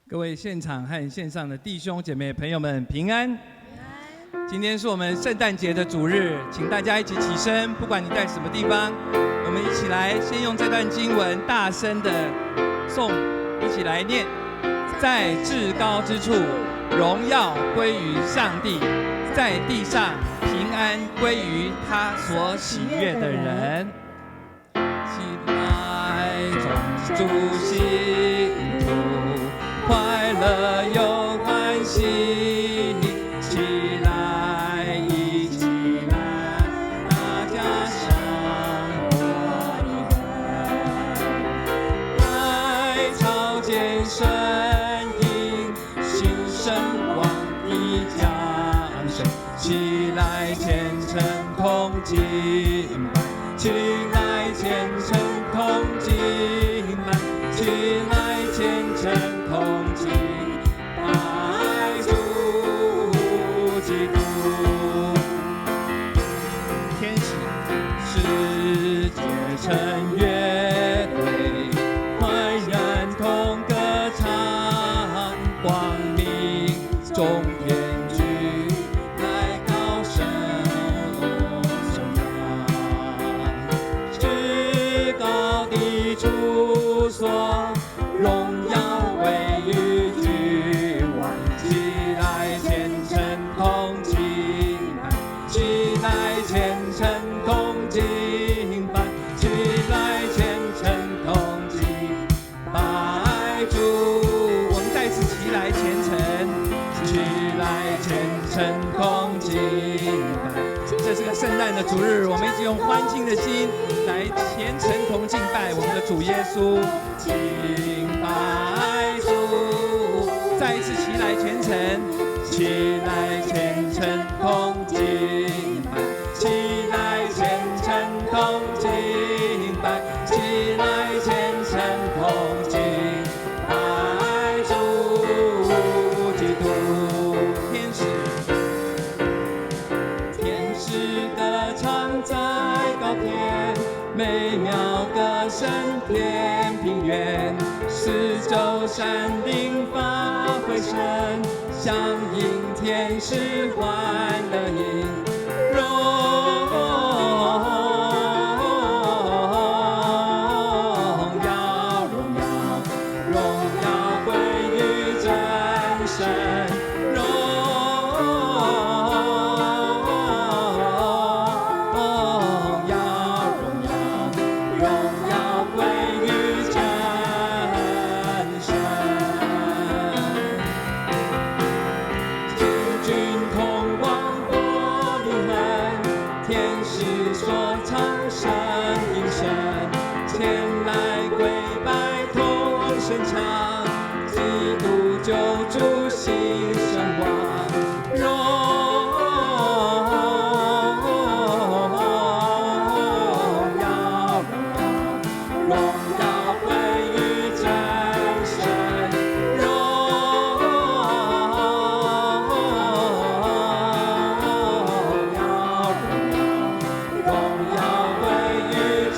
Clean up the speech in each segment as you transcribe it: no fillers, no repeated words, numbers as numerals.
各位现场和线上的弟兄姐妹朋友们平安。今天是我们圣诞节的主日，请大家一起起身，不管你在什么地方，我们一起来先用这段经文大声的诵，一起来念：在至高之处，荣耀归于上帝；在地上，平安归于他所喜悦的人。起来，众主信徒，快乐又欢喜，起来，一起来，大家向我来朝见神因新生王的降生，起来虔诚同敬拜，起来虔诚同敬拜，起来虔诚同敬拜主基督。天使、世界成乐队，欢然同歌唱，光明中天举来高声颂扬，至高的处所，荣耀归于君王，起来虔诚同敬拜，起来虔诚同敬拜，起来虔诚同敬拜主。我们再次起来虔诚，起来虔诚同敬拜。这是个圣诞的主日，我们一起用欢庆的心来虔诚同敬拜我们的主耶稣。敬拜主，再一次起来虔诚，起来虔诚同敬拜，起来虔诚同敬拜，起来虔诚同敬拜主基督。天使歌唱在高天，美妙歌声遍平原，四周山顶发回声，响应天使欢乐音，荣耀荣耀荣耀归于真神，荣耀荣耀荣耀归于真神。诸君同往伯利恒，天使说唱声音声，前来跪拜同声唱，基督救主新生王，荣耀荣耀归于真神，荣耀荣耀归于真神。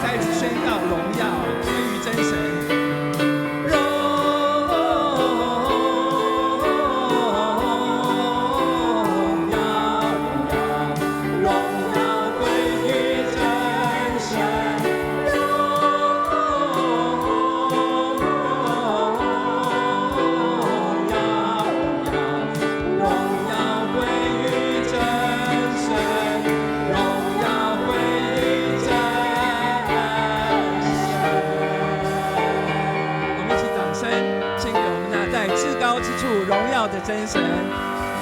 再次宣告荣耀归于真神。荣耀归于真神，荣耀归于真神，荣耀归于真神。我们一起掌声献给我们那在至高之处荣耀的真神，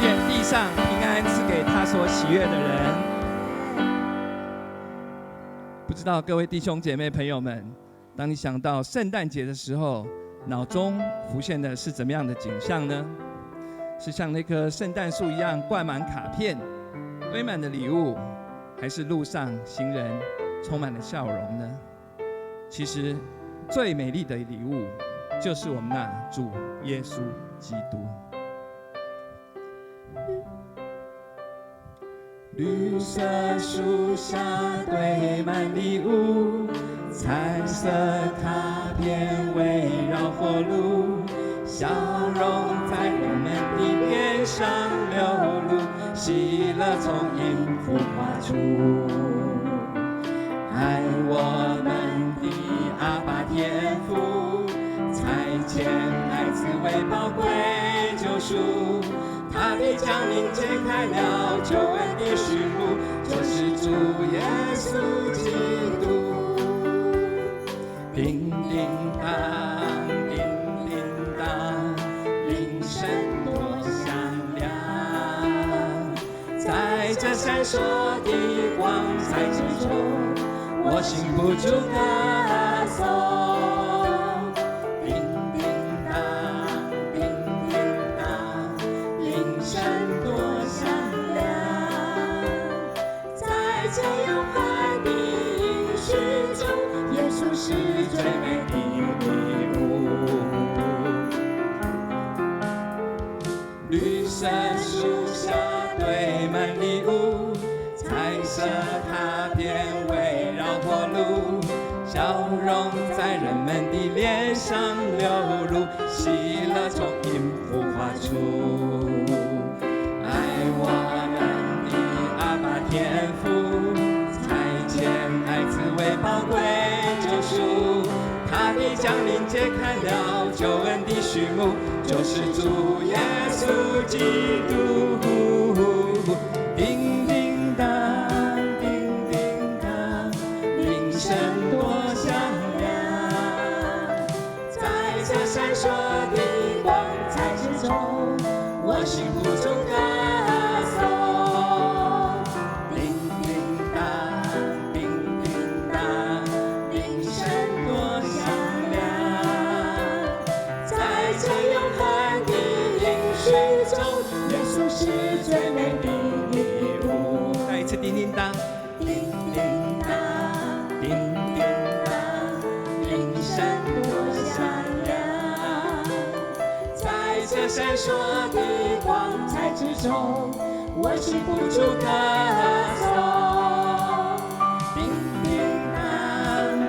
愿地上平安赐给他所喜悦的人。不知道各位弟兄姐妹朋友们，当你想到圣诞节的时候，脑中浮现的是怎么样的景象呢？是像那棵圣诞树一样挂满卡片，堆满了礼物，还是路上行人充满了笑容呢？其实最美丽的礼物就是我们那主耶稣基督。绿色树下堆满礼物，彩色卡片围绕火炉，笑容在人们的脸上流露，喜乐从音符画出。爱我们的阿爸天父，才遣爱子为宝贵救赎，他的降临揭开了救恩的序幕，就是主耶稣基督。叮叮当，叮叮当，铃声多响亮，在这闪烁的光彩之中，我禁不住歌颂。是最美的礼物，绿色树下堆满礼物，彩色卡片围绕火炉，笑容在人们的脸上流露，喜乐从音符画出。爱我们的阿爸天父，才遣爱子为宝贵，他的降临揭开了救恩的序幕，就是主耶稣基督。叮叮当，叮叮当，铃声多响亮，在这闪烁的光彩之中，我心不住歌颂。最美的礼物，再一次叮叮当，叮叮当，叮叮当，铃声多响亮，在这闪烁的光彩之中，我禁不住歌颂。叮叮当，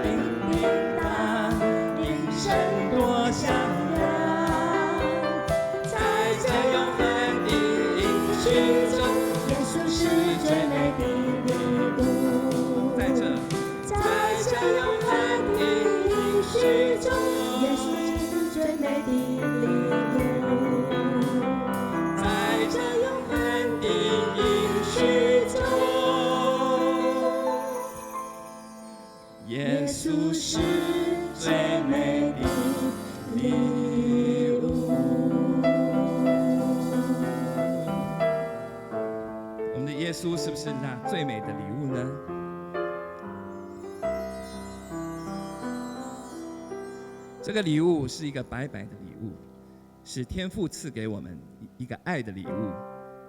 叮叮当，铃声多响亮，在这永恒的耶稣是最美的礼物，在这永恒的应许中，耶稣是最美的礼物，在这永恒的应许中，耶稣是最美的礼物。耶稣是不是那最美的礼物呢？这个礼物是一个白白的礼物，是天父赐给我们一个爱的礼物，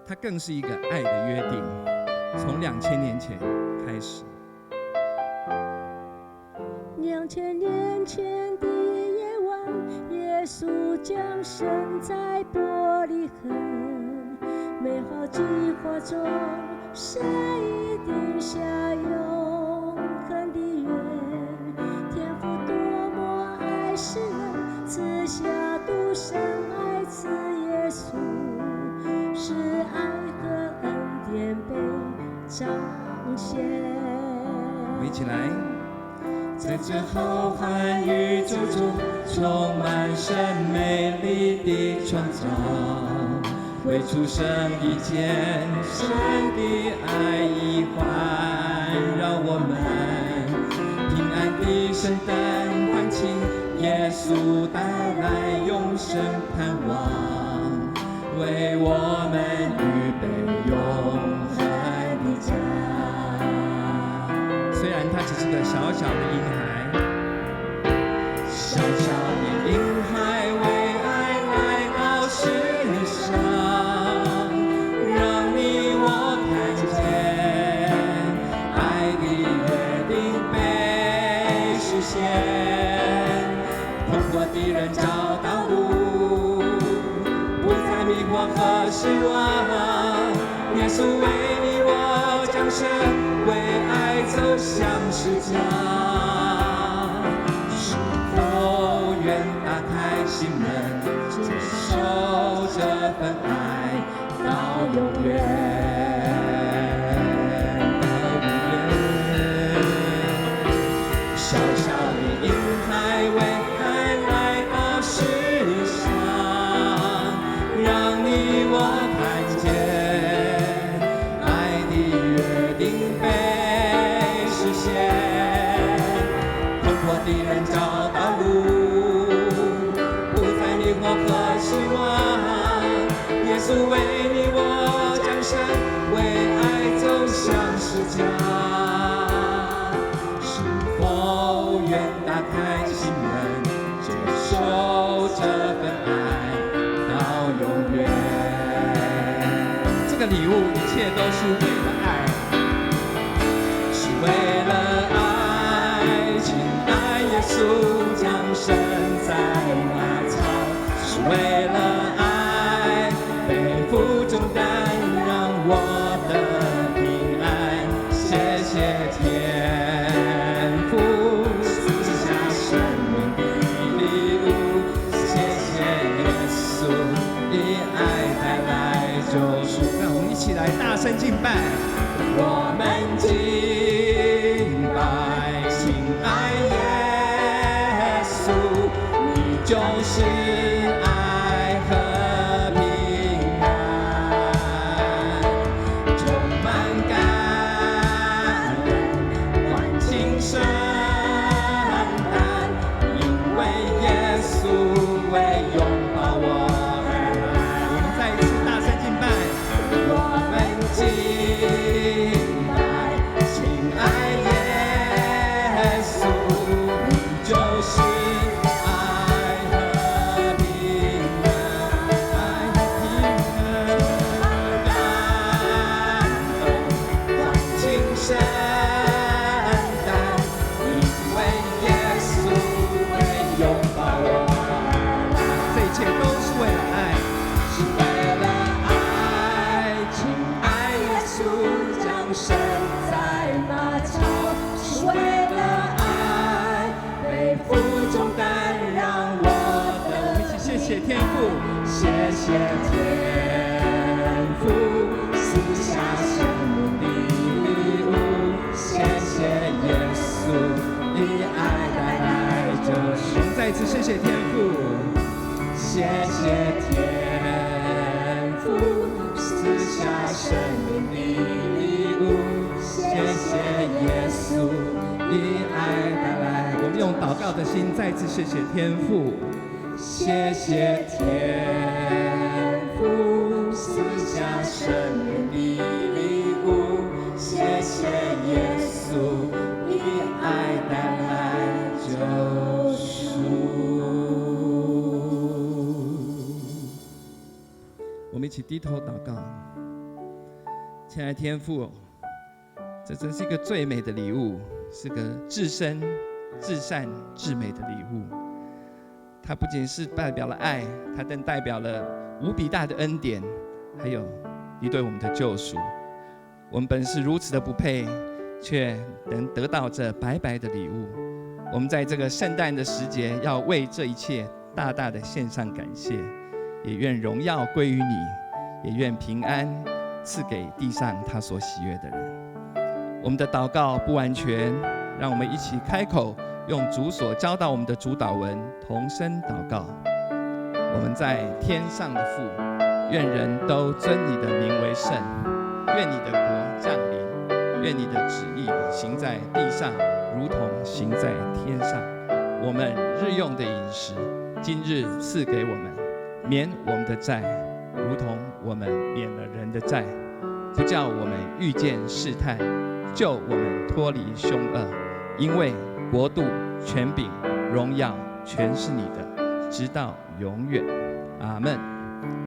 它更是一个爱的约定，从2000年前开始。2000年前的夜晚，耶稣降生在伯利恒，美好计划中，神一定下永恒的约。天父多么爱世人，赐下独生爱子耶稣，使爱和恩典被彰显。我们一起来，在这后汉宇宙中，充满神美丽的创造。为出生以前，神的爱已环绕我们，平安的圣诞欢庆，耶稣带来永生盼望，为我们预备永恒的家。虽然他只是个小小的婴孩，小小的婴孩为爱来到世上。通过敌人找到路，不再迷惑和失望。耶稣为你我降生，为爱走向十架。是否愿打开心门，接受这份爱到永远？小小的婴孩为爱来到世上，让你我看见爱的约定被实现，困惑的人找到路，不再迷惑和失望。耶稣为你我降生，为爱走向十架。打开心门，接受这份爱到永远。这个礼物，一切都是为了爱，是为了爱。亲爱耶稣降生在马槽，是为了爱，背负重担让我的平安。谢谢天父。让我们一起来大声敬拜，我们敬拜，亲爱耶稣，你就是爱和平安，充满感恩，欢庆圣诞，因为耶稣为拥抱我。天父，谢谢天父赐下生命的礼物，谢谢耶稣以爱带来救赎。我们再一次谢谢天父，谢谢天父赐下生命的礼物，谢谢耶稣以爱带来。我们用祷告的心再一次谢谢天父。谢谢天父赐下生命的礼物，谢谢耶稣以爱带来救赎。我们一起低头祷告，亲爱的天父，这真是一个最美的礼物，是个至深、至善、至美的礼物。它不仅是代表了爱，它更代表了无比大的恩典，还有你对我们的救赎。我们本是如此的不配，却能得到这白白的礼物。我们在这个圣诞的时节，要为这一切大大的献上感谢，也愿荣耀归于你，也愿平安赐给地上他所喜悦的人。我们的祷告不完全，让我们一起开口，用主所教导我们的主祷文同声祷告。我们在天上的父，愿人都尊你的名为圣，愿你的国降临，愿你的旨意行在地上，如同行在天上。我们日用的饮食，今日赐给我们，免我们的债，如同我们免了人的债，不叫我们遇见试探，救我们脱离凶恶。因为国度、权柄、荣耀，全是你的，直到永远。阿们。